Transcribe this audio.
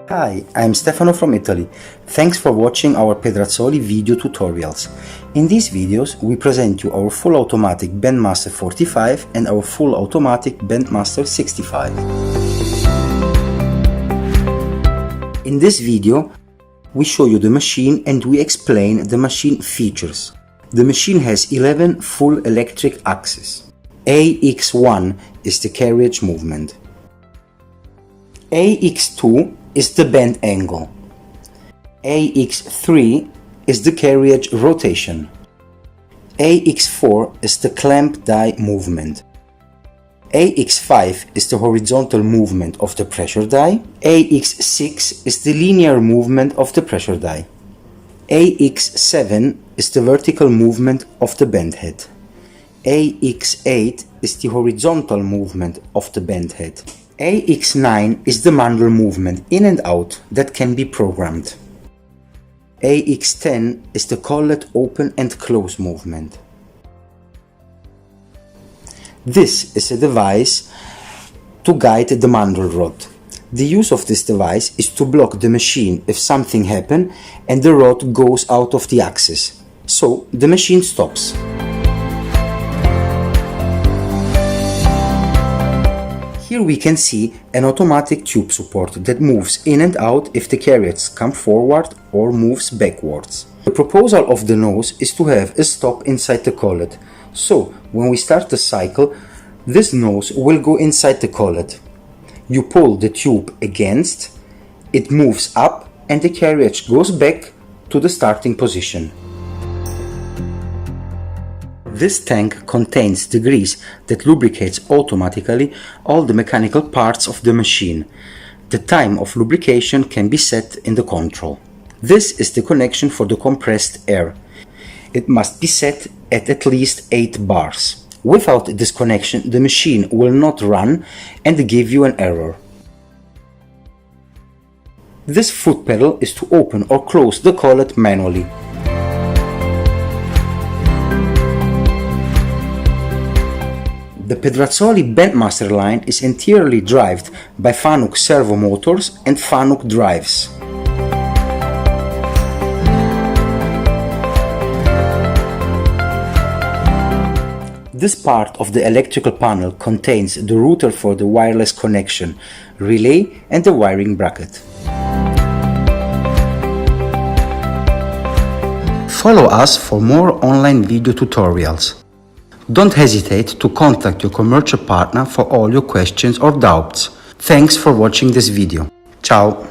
Hi, I'm Stefano from Italy. Thanks for watching our Pedrazzoli video tutorials. In these videos, we present you our full automatic Bandmaster 45 and our full automatic Bandmaster 65. In this video, we show you the machine and we explain the machine features. The machine has 11 full electric axes. AX1 is the carriage movement. AX2 is the bend angle. AX3 is the carriage rotation. AX4 is the clamp die movement. AX5 is the horizontal movement of the pressure die. AX6 is the linear movement of the pressure die. AX7 is the vertical movement of the bend head. AX8 is the horizontal movement of the bend head. AX9 is the mandrel movement in and out that can be programmed. AX10 is the collet open and close movement. This is a device to guide the mandrel rod. The use of this device is to block the machine if something happens and the rod goes out of the axis, so the machine stops. Here we can see an automatic tube support that moves in and out if the carriage comes forward or moves backwards. The proposal of the nose is to have a stop inside the collet, so when we start the cycle, this nose will go inside the collet. You pull the tube against, it moves up and the carriage goes back to the starting position. This tank contains the grease that lubricates automatically all the mechanical parts of the machine. The time of lubrication can be set in the control. This is the connection for the compressed air. It must be set at least 8 bars. Without this connection, the machine will not run and give you an error. This foot pedal is to open or close the collet manually. The Pedrazzoli Bandmaster line is entirely driven by Fanuc servo motors and Fanuc drives. This part of the electrical panel contains the router for the wireless connection, relay and the wiring bracket. Follow us for more online video tutorials. Don't hesitate to contact your commercial partner for all your questions or doubts. Thanks for watching this video. Ciao!